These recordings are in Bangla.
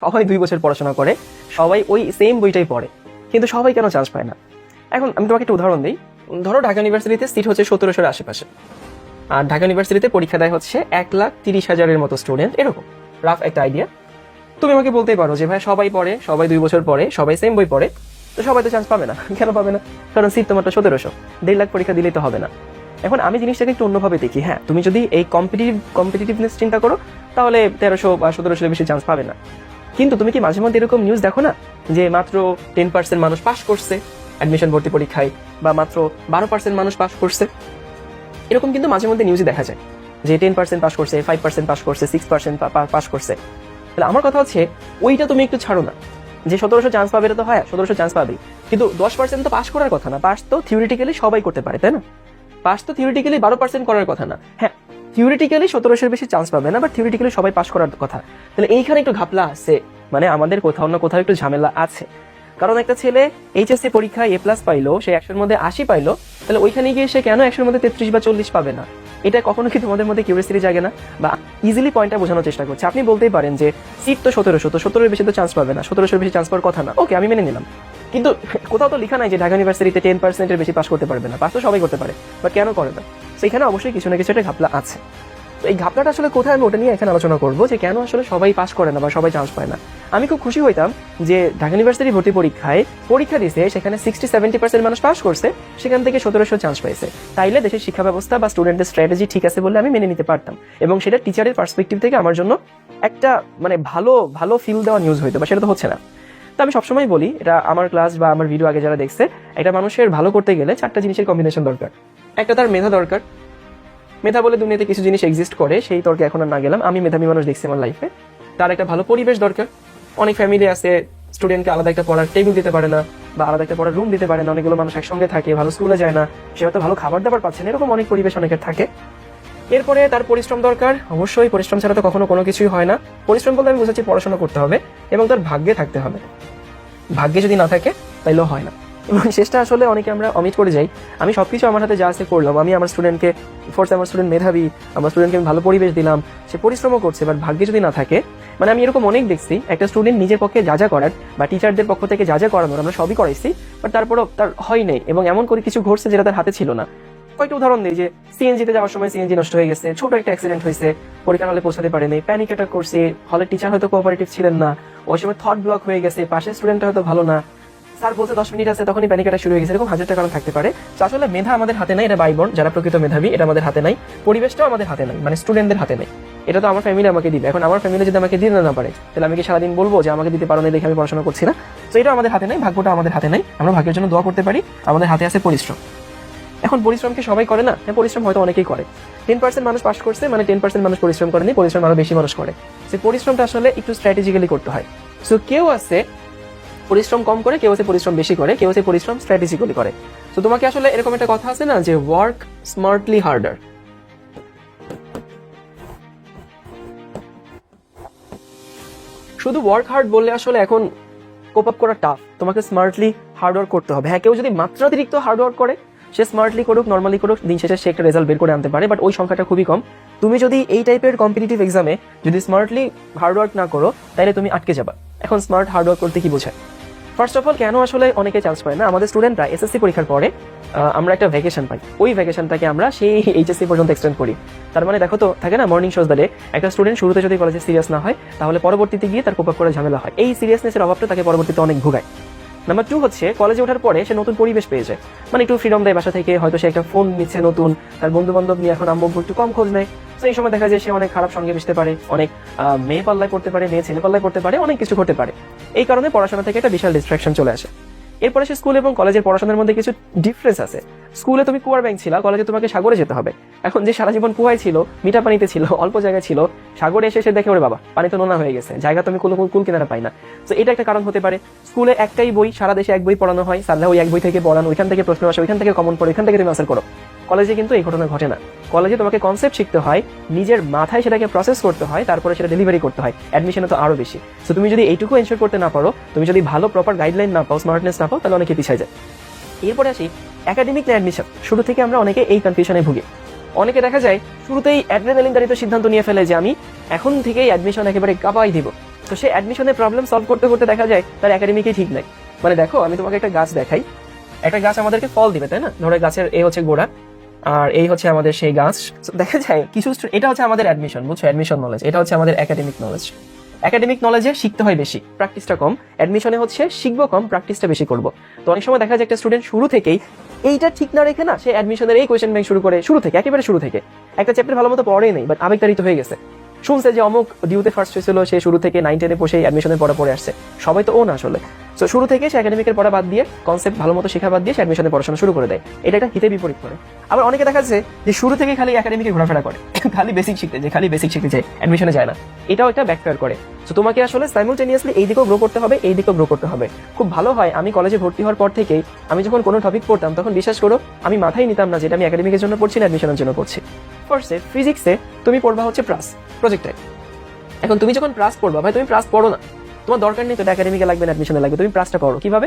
সবাই 2 বছর পড়াশোনা করে, সবাই ওই সেম বইটাই পড়ে, কিন্তু সবাই কেন চান্স পায় না? এখন আমি তোমাকে একটা উদাহরণ দিই। ধরো ঢাকা ইউনিভার্সিটিতে সিট হচ্ছে 1700-এর আশেপাশে, আর ঢাকা ইউনিভার্সিটিতে পরীক্ষা দেয় হচ্ছে 1,30,000-এর মতো স্টুডেন্ট, এরকম রাফ একটা আইডিয়া। তুমি আমাকে বলতেই পারো যে ভাই সবাই পড়ে, সবাই 2 বছর পড়ে, সবাই সেম বই পড়ে, তো সবাই তো চান্স পাবে না। কেন পাবে না? কারণ সিট তো মাত্র 1700, 1.5 লাখ পরীক্ষা দিলেই তো হবে না। এখন আমি জিনিসটাকে একটু অন্যভাবে দেখি। হ্যাঁ, তুমি যদি এই কম্পিটিটিভনেস চিন্তা করো, তাহলে 1300 বা 1700-এর বেশি চান্স পাবে না। কিন্তু তুমি কি মাঝে মধ্যে এরকম নিউজ দেখো না যে মাত্র 10% মানুষ পাস করছে অ্যাডমিশন ভর্তি পরীক্ষায়, বা মাত্র 12% মানুষ পাস করছে? এরকম কিন্তু মাঝে মধ্যে নিউজে দেখা যায় যে 10% পাস করছে, 5% পাস করছে, 6% পাস করছে। তাহলে আমার কথা হচ্ছে, ওইটা তুমি একটু ছাড়ো না যে 1700 চান্স পাবে, এটা তো হয় 1700 চান্স পাবে, কিন্তু 10% তো পাস করার কথা না। পাস তো থিওরিটিক্যালি সবাই করতে পারে, তাই না? পাস তো থিওরিটিক্যালি 12% করার কথা না। হ্যাঁ, থিওরিটিক্যালি 1700-এর বেশি চান্স পাবে না, বাট থিওরিটিক্যালি সবাই পাস করার কথা। তাহলে এইখানে একটু ঘাপলা আছে, মানে আমাদের কোথাও না কোথাও একটু ঝামেলা আছে। কারণ একটা ছেলে এইচএসসি পরীক্ষায় A+ পাইলো, সে 100-এর মধ্যে 80 পাইলো, তাহলে ওইখানে গিয়ে সে কেন 100-এর মধ্যে 33 বা 40 পাবে না? এটা কখনো কি তোমাদের মধ্যে কিউরিয়াসিটি জাগে না? বা ইজিলি পয়েন্টটা বোঝানোর চেষ্টা করছে। আপনি বলতেই পারেন যে সিট তো 1700, তো 17-এর বেশি তো চান্স পাবে না, 1700-এর বেশি চান্স পাওয়ার কথা না। ওকে, আমি মেনে নিলাম, কিন্তু কোথাও তো লেখা নাই যে ঢাকা ইউনিভার্সিটিতে 10%-এর বেশি পাস করতে পারবে না। পাস তো সবাই করতে পারে, বাট কেন করে না? তো এখানে অবশ্যই কিছু না কিছু একটা ঘাপলা আছে। তো এই ঘাপলাটা আসলে কোথায়, আমি ওটা নিয়ে এখানে আলোচনা করবো যে কেন আসলে সবাই পাস করে না বা সবাই চান্স পায় না। আমি খুব খুশি হইতাম যে ঢাকা ইউনিভার্সিটি ভর্তি পরীক্ষায় পরীক্ষা দিয়েছে, সেখানে 60-70% মানুষ পাস করছে, সেখান থেকে 1700 চান্স পাইছে। তাইলে দেশের শিক্ষা ব্যবস্থা বা স্টুডেন্টদের স্ট্র্যাটেজি ঠিক আছে বলে আমি মেনে নিতে পারতাম, এবং সেটা টিচারের পার্সপেক্টিভ থেকে আমার জন্য একটা মানে ভালো ফিল দেওয়া নিউজ হইতো, বা সেটা তো হচ্ছে না। তো আমি সবসময় বলি, এটা আমার ক্লাস বা আমার ভিডিও আগে যারা দেখছে, এটা মানুষের ভালো করতে গেলে 4টা জিনিসের কম্বিনেশন দরকার। একটা, তার মেধা দরকার। মেধা বলে দুনিয়াতে কিছু জিনিস এক্সিস্ট করে, সেই তর্কে এখন আর না গেলাম, আমি মেধাবী মানুষ দেখছি আমার লাইফে। তার একটা ভালো পরিবেশ দরকার। অনেক ফ্যামিলি আছে স্টুডেন্টকে আলাদা একটা পড়ার টেবিল দিতে পারে না, বা আলাদা একটা পড়ার রুম দিতে পারে না, অনেকগুলো মানুষ একসঙ্গে থাকে, ভালো স্কুলে যায় না, সে হয়তো ভালো খাবার দাবার পাচ্ছে না, এরকম অনেক পরিবেশ অনেকের থাকে। এরপরে তার পরিশ্রম দরকার। অবশ্যই পরিশ্রম ছাড়া তো কখনো কোনো কিছুই হয় না। পরিশ্রম বলতে আমি বুঝাচ্ছি পড়াশোনা করতে হবে, এবং তার ভাগ্যে থাকতে হবে। ভাগ্যে যদি না থাকে তাইলেও হয় না, এবং শেষটা আসলে অনেকে আমরা অমিট করে যাই। আমি সবকিছু আমার হাতে যা আছে করলাম, আমি আমার স্টুডেন্টকে ফোর্স, আমার স্টুডেন্ট মেধাবী, আমার স্টুডেন্টকে আমি ভালো পরিবেশ দিলাম, সে পরিশ্রমও করছে, বাট ভাগ্যে যদি না থাকে, মানে আমি এরকম অনেক দেখছি, একটা স্টুডেন্ট নিজের পক্ষে যা করার বা টিচারদের পক্ষ থেকে যা করানোর আমরা সবই করাইছি, বাট তারপরও তার হয় নাই, এবং এমন করে কিছু ঘটছে যেটা তার হাতে ছিল না। কয়েকটা উদাহরণ দিই, যে সিএনজিতে যাওয়ার সময় সিএনজি নষ্ট হয়ে গেছে, ছোট একটা অ্যাক্সিডেন্ট হয়েছে, পরীক্ষার হলে পৌঁছাতে পারেনি, প্যানিক অ্যাটাক করছে, হলের টিচার হয়তো কোঅপারেটিভ ছিলেন না, ওই সময় থট ব্লক হয়ে গেছে, পাশের স্টুডেন্টটা হয়তো ভালো না, স্যার বলতে 10 মিনিট আছে, তখনই প্যানিক অ্যাটাক শুরু হয়ে গেছে। এরকম হাজারটা কারণ থাকতে পারে। তো আসলে মেধা আমাদের হাতে নাই, এটা বাইবর্ন, যারা প্রকৃত মেধাবী, এটা আমাদের হাতে নাই। পরিবেশটাও আমাদের হাতে নাই, মানে স্টুডেন্টদের হাতে নাই। এটা তো আমার ফ্যামিলি আমাকে দিবে। এখন আমার ফ্যামিলি যদি আমাকে দিতে না পারে, তাহলে আমি কি সারাদিন বলবো যে আমাকে দিতে পারো না, দেখে আমি পড়াশোনা করছি না? তো এটা আমাদের হাতে নাই, ভাগ্যটা আমাদের হাতে নাই। আমরা ভাগ্যের জন্য দোয়া করতে পারি, আমাদের হাতে আছে পরিশ্রম। এখন পরিশ্রম কি সবাই করে না? হ্যাঁ, পরিশ্রম হয়তো অনেকেই করে। 10% মানুষ পাস করছে, মানে 10% মানুষ পরিশ্রম করেনি, পরিশ্রম আরো বেশি মানুষ করে। সেই পরিশ্রমটা আসলে একটু স্ট্র্যাটেজিক্যালি করতে হয়। সো কেউ আছে পরিশ্রম কম করে, কেউ আছে পরিশ্রম বেশি করে, কেউ আছে পরিশ্রম স্ট্র্যাটেজিক্যালি করে। তো তোমাকে আসলে এরকম একটা কথা আছে না, যে ওয়ার্ক স্মার্টলি হার্ডার। শুধু ওয়ার্ক হার্ড বললে আসলে এখন কোপ আপ করা টাফ, তোমাকে স্মার্টলি হার্ড ওয়ার্ক করতে হবে। হ্যাঁ, কেউ যদি মাত্রাতিরিক্ত হার্ড ওয়ার্ক করে, সে স্মার্টলি করুক, নর্মালি করুক, দিন শেষে সে একটা রেজাল্ট বের করে আনতে পারে, বাট ওই সংখ্যাটা খুবই কম। তুমি যদি এই টাইপের কম্পিটিটিভ এক্সামে যদি স্মার্টলি হার্ড ওয়ার্ক না করো, তাহলে তুমি আটকে যাবা। এখন স্মার্ট হার্ড ওয়ার্ক করতে কি বোঝায়? ফার্স্ট অফ অল, কেন আসলে অনেকে চান্স পায় না? আমাদের স্টুডেন্টরা এসএসসি পরীক্ষার পরে আমরা একটা ভ্যাকেশন পাই, ওই ভ্যাকেশনটাকে আমরা সেই এইচএসসি পর্যন্ত এক্সটেন্ড করি। তার মানে দেখো তো, থাকে না মর্নিং শোজ দ্বারে, একটা স্টুডেন্ট শুরুতে যদি কলেজে সিরিয়াস না হয়, তাহলে পরবর্তীতে গিয়ে তার কোপ আপ করে ঝামেলা হয়। এই সিরিয়াসনেসের অভাবটা তাকে পরবর্তীতে অনেক ভোগায়। নাম্বার 2 হচ্ছে, কলেজে ওঠার পরে সে নতুন পরিবেশ পেয়ে যায়, মানে একটু ফ্রিডম দেয় বাসা থেকে, হয়তো সে একটা ফোন নিচ্ছে নতুন, তার বন্ধু বান্ধব নিয়ে এখন আম্মু একটু কম খোঁজ নেয়। তো এই সময় দেখা যায় সে অনেক খারাপ সঙ্গে মিশতে পারে, অনেক মেয়ে পাল্লায় পড়তে পারে, মেয়ে ছেলে পাল্লায় পড়তে পারে, অনেক কিছু ঘটতে পারে। এই কারণে পড়াশোনা থেকে একটা বিশাল ডিস্ট্রাকশন চলে আসে। এরপরে সে স্কুল এবং কলেজের পড়াশোনার মধ্যে কিছু ডিফারেন্স আছে। স্কুলে তুমি কুয়ার ব্যাংক ছিল, কলেজে তোমাকে সাগরে যেতে হবে। এখন যে সারা জীবন কুয়ায় ছিল, মিঠা পানিতে ছিল, অল্প জায়গায় ছিল, সাগরে এসে সে দেখে, ওরে বাবা, পানি তো নোনা হয়ে গেছে, জায়গা তুমি কুল কিনারা পাই না। তো এটা একটা কারণ হতে পারে। স্কুলে একটাই বই, সারা দেশে এক বই পড়ানো হয়, স্যাররা ওই এক বই থেকে পড়ান, ওইখান থেকে প্রশ্ন আসে, ওইখান থেকে কমন পড়ে, ওইখান থেকে তুমি আনসার করো। কলেজে কিন্তু এই ঘটনা ঘটে না। কলেজে তোমাকে কনসেপ্ট শিখতে হয়, নিজের মাথায় সেটাকে প্রসেস করতে হয়, তারপরে সেটা ডেলিভারি করতে হয়। অ্যাডমিশনে তো আরো বেশি। তো তুমি যদি এইটুকু এনশিওর করতে না পারো, তুমি যদি ভালো প্রপার গাইডলাইন না পাও, স্মার্টনেস না পাও, তাহলে অনেকে পিছিয়ে যায়। এরপরে আসি একাডেমিক অ্যাডমিশন। শুরু থেকে আমরা অনেকে এই কনফিউশনে ভুগি। অনেকে দেখা যায় শুরুতেই অ্যাড্রেনালিন তাড়িত সিদ্ধান্ত নিয়ে ফেলে যে আমি এখন থেকেই অ্যাডমিশন একেবারে কাঁপাই দিব, তো সে অ্যাডমিশনের প্রবলেম সলভ করতে করতে দেখা যায় তার একাডেমিকই ঠিক নাই। মানে দেখো আমি তোমাকে একটা গাছ দেখাই, একটা গাছ আমাদেরকে ফল দিবে তাই না, ধরো গাছের এই হচ্ছে গোড়া আর এই হচ্ছে আমাদের সেই গাছ। দেখা যায় কিছু এটা হচ্ছে আমাদের অ্যাডমিশন, বুঝছো, অ্যাডমিশন নলেজ, এটা হচ্ছে আমাদের একাডেমিক নলেজ। একাডেমিক নলেজে শিখতে হয় বেশি, প্র্যাকটিসটা কম। অ্যাডমিশনে হচ্ছে শিখবো কম, প্র্যাকটিসটা বেশি করবো। তো অনেক সময় দেখা যায় একটা স্টুডেন্ট শুরু থেকেই এইটা ঠিক না রেখে না সে অ্যাডমিশনের এই কোয়েশ্চেন ব্যাংক শুরু করে, শুরু থেকে একেবারে শুরু থেকে একটা চ্যাপ্টার ভালো মতো পড়েই নেই, বাট আবেগতাড়িত হয়ে গেছে। শুনছে যে অমুক ডিউতে ফার্স্ট হয়েছিল, সে শুরু থেকে 9-10 বসে অ্যাডমিশনের পড়ে আসছে। সবাই তো ও না আসলে। তো শুরু থেকে সে একাডেমিকের পড়া বাদ দিয়ে, কনসেপ্ট ভালো মতো শেখা বাদ দিয়ে সে অ্যাডমিশনের পড়াশোনা শুরু করে দেয়। এটা একটা হিতে বিপরীত করে। আবার অনেকে দেখা যাচ্ছে যে শুরু থেকে খালি একাডেমিকে ঘোরাফেরা করে, খালি বেসিক শিখতে যায়, অ্যাডমিশনে যায় না। এটাও একটা ব্যাকফায়ার করে। তো তোমাকে আসলে সাইমultaneously এই দিকেও গ্রো করতে হবে, এই দিকেও গ্রো করতে হবে। খুব ভালো হয় আমি কলেজে ভর্তি হওয়ার পর থেকেই আমি যখন কোনো টপিক পড়তাম তখন বিশ্বাস করো আমি মাথায় নিতাম না যেটা আমি একাডেমিকের জন্য পড়ছি না অ্যাডমিশনের জন্য পড়ছি। ফার্স্টে ফিজিক্সে তুমি পড়বা হচ্ছে প্রজেক্টাইল। এখন তুমি যখন প্রাস পড়বা, ভাই তুমি প্রাস পড়ো না, তোমার দরকার নেই তো, একাডেমিকে লাগবে না অ্যাডমিশনে লাগবে, তুমি প্রাসটা পড়ো। কিভাবে?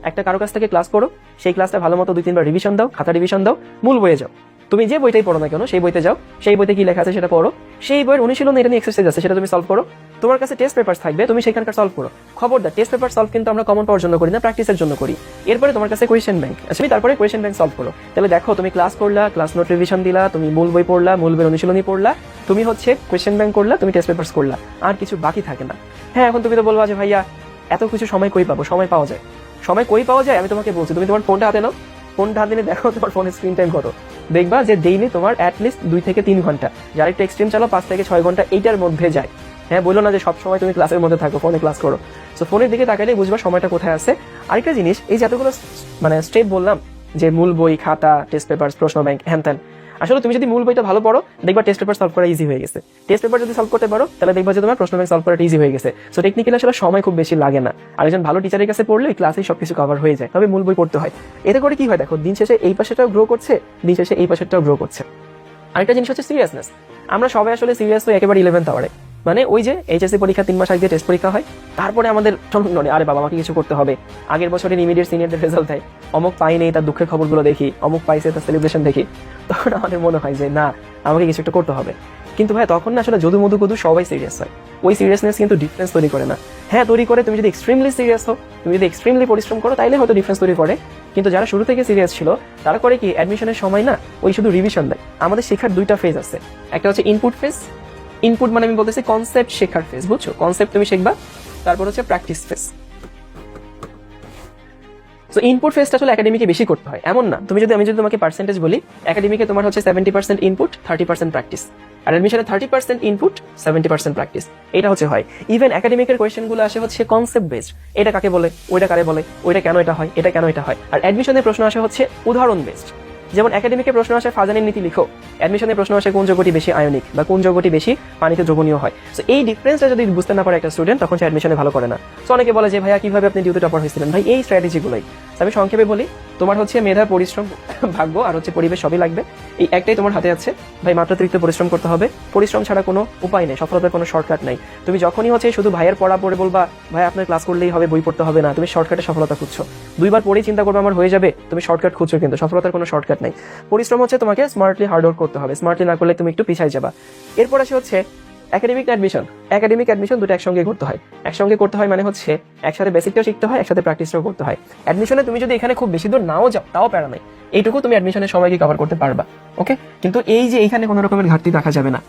একটা কারো কাছ থেকে ক্লাস করো, সেই ক্লাসটা ভালো মতো 2-3 বার রিভিশন দাও, খাতা রিভিশন দাও, মূল বইয়ে যাও। তুমি যে বইটাই পড়ো না কেন সেই বইতে যাও, সেই বইতে কি লেখা আছে সেটা পড়ো, সেই বইয়ের অনুশীলন এটা নিয়ে এক্সারসাইজ আছে সেটা তুমি সলভ করো। তোমার কাছে টেস্ট পেপার থাকবে, তুমি সেখানকার সলভ করো। খবরদার টেস্ট পেপার সলভ কিন্তু আমরা কমন পাওয়ার জন্য করি না, প্র্যাকটিসের জন্য করি। এরপরে তোমার কাছে কোয়েশ্চেন ব্যাংক আছে, তুমি তারপরে কোয়েশ্চেন ব্যাংক সলভ করো। তাহলে দেখো তুমি ক্লাস করলা, ক্লাস নোট রিভিশন দিলা, তুমি মূল বই পড়লা, মূল বইয়ের অনুশীলনী পড়লা, তুমি হচ্ছে কোয়েশ্চেন ব্যাংক করলা, তুমি টেস্ট পেপারস করলা, আর কিছু বাকি থাকে না। হ্যাঁ, এখন তুমি তো বলবা যে ভাইয়া এত কিছু সময় কই পাবো? সময় পাওয়া যায়, সময় কই পাওয়া যায় আমি তোমাকে বলছি। তুমি তোমার ফোনটা হাতে নাও, ফোনটা হাতে নিয়ে দেখো তোমার ফোনের স্ক্রিন টাইম কত। দেখবা যে ডেইলি তোমার অ্যাটলিস্ট 2 থেকে 3 ঘন্টা, যারা একটু এক্সট্রিম চালো 5 থেকে 6 ঘন্টা এইটার মধ্যে যায়। হ্যাঁ, বললো না যে সবসময় তুমি ক্লাসের মধ্যে থাকো, ফোনে ক্লাস করো। সো ফোনের দিকে তাকালেই বুঝবা সময়টা কোথায় আছে। আরেকটা জিনিস, এই যে এতগুলো মানে স্টেপ বললাম যে মূল বই, খাতা, টেস্ট পেপার, প্রশ্ন ব্যাংক, হ্যান ত্যান, আসলে তুমি যদি মূল বইটা ভালো পড়ো দেখবা টেস্ট পেপার সলভ করা ইজি হয়ে গেছে। টেস্ট পেপার যদি সলভ করতে পারো তাহলে দেখবা যে তোমার প্রশ্ন ব্যাংক সলভ করাটা ইজি হয়ে গেছে। সো টেকনিক্যালি আসলে সময় খুব বেশি লাগে না, আর একজন ভালো টিচারের কাছে পড়লে ক্লাসেই সবকিছু কভার হয়ে যায়। তবে মূল বই পড়তে হয়। এতে করে কি হয় দেখো, দিন শেষে এই পাশেটাও গ্রো করছে, দিন শেষে এই পাশেটাও গ্রো করছে। আরেকটা জিনিস হচ্ছে সিরিয়াসনেস। আমরা সবাই আসলে সিরিয়াস হই একেবারে 11th আওয়ারে। মানে ওই যে এইচএসসি পরীক্ষা 3 মাস আগে টেস্ট পরীক্ষা হয়, তারপরে আমাদের আরে বাবা আমাকে কিছু করতে হবে। আগের বছরের ইমিডিয়েট সিনিয়রদের রেজাল্ট দেয়, অমুক পাই নেই তার দুঃখের খবরগুলো দেখি, অমুক পাইছে তার সেলিব্রেশন দেখি, তখন আমাদের মনে হয় যে না আমাকে কিছু একটা করতে হবে। কিন্তু ভাই তখন না আসলে যদু মধু কদু সবাই সিরিয়াস হয়। ওই সিরিয়াসনেস কিন্তু ডিফারেন্স তৈরি করে না। হ্যাঁ তৈরি করে, তুমি যদি এক্সট্রিমলি সিরিয়াস হও, তুমি যদি এক্সট্রিমলি পরিশ্রম করো তাইলে হয়তো ডিফারেন্স তৈরি করে। কিন্তু যারা শুরু থেকে সিরিয়াস ছিল তারা করে কি, অ্যাডমিশনের সময় না ওই শুধু রিভিশন দেয়। আমাদের শেখার 2টা ফেজ আছে, একটা হচ্ছে ইনপুট ফেজ। ইনপুট মানে আমি বলতেছি কনসেপ্ট শেখার ফেজ, বুঝছো, কনসেপ্ট তুমি শিখবা। তারপর হচ্ছে প্র্যাকটিস ফেজ। সো ইনপুট ফেজটা আসলে একাডেমিকে বেশি করতে হয় এমন না। আমি যদি তোমাকে পার্সেন্টেজ বলি, একাডেমিকে তোমার হচ্ছে 70% ইনপুট, 30% প্র্যাকটিস। আর অ্যাডমিশনে 30% ইনপুট, 70% প্র্যাকটিস। এটা হচ্ছে হয়। ইভেন একাডেমিকের কোয়েশ্চেনগুলো আসে হচ্ছে কনসেপ্ট বেসড, এটা কাকে বলে, ওইটা কারে বলে, ওইটা কেন এটা হয়, এটা কেন এটা হয়। আর অ্যাডমিশনের প্রশ্ন আসে হচ্ছে উদাহরণ বেসড। যেমন একাডেমিকে প্রশ্ন আসে ফাজানের নীতি লিখো, অ্যাডমিশনের প্রশ্ন আসে কোন যৌগটি বেশি আয়নিক বা কোন যৌগটি বেশি পানিতে দ্রবণীয় হয়। সো এই ডিফারেন্সটা যদি বুঝতে না পারে একটা স্টুডেন্ট, তখন সে অ্যাডমিশনে ভালো করে না। সো অনেকে বলে যে ভাইয়া কিভাবে আপনি ডিউতে টপার হয়েছিলেন? ভাই এই স্ট্র্যাটেজিগুলোই। আমি সংক্ষেপে বলি, তোমার হচ্ছে মেধা, পরিশ্রম, ভাগ্য আর হচ্ছে পরিবেশ সবই লাগবে। এই একটাই তোমার হাতে আছে ভাই, মাত্রাতিরিক্ত পরিশ্রম করতে হবে। পরিশ্রম ছাড়া কোনো উপায় নেই, সফলতার কোনো শর্টকাট নাই। তুমি যখনই হচ্ছে শুধু ভাইয়ের পড়া পড়ে বলবা ভাই আপনার ক্লাস করলেই হবে, বই পড়তে হবে না, তুমি শর্টকাটে সফলতা খুঁজছো। 2 বার পরেই চিন্তা করবে আমার হয়ে যাবে, তুমি শর্টকাট খুঁজছো, কিন্তু সফলতার কোনো শর্টকাট নাই। পরিশ্রম হচ্ছে তোমাকে স্মার্টলি হার্ডওয়ার্ক করতে হবে, স্মার্টলি না করলে তুমি একটু পিছায় যাবা। এরপর আসে হচ্ছে একাডেমিক অ্যাডমিশন, দুটো একসঙ্গে করতে হয়। একসঙ্গে করতে হয় মানে হচ্ছে একসাথে বেসিকটাও শিখতে হয়, একসাথে প্র্যাকটিসটাও করতে হয়। অ্যাডমিশনে তুমি যদি এখানে খুব বেশি দূর নাও যাও তাও প্যারা নাই, এইটুকু তুমি অ্যাডমিশনের সময় কি কভার করতে পারবা। ওকে, কিন্তু এই যে এইখানে কোনো রকমের ঘাটতি দেখা যাবে না।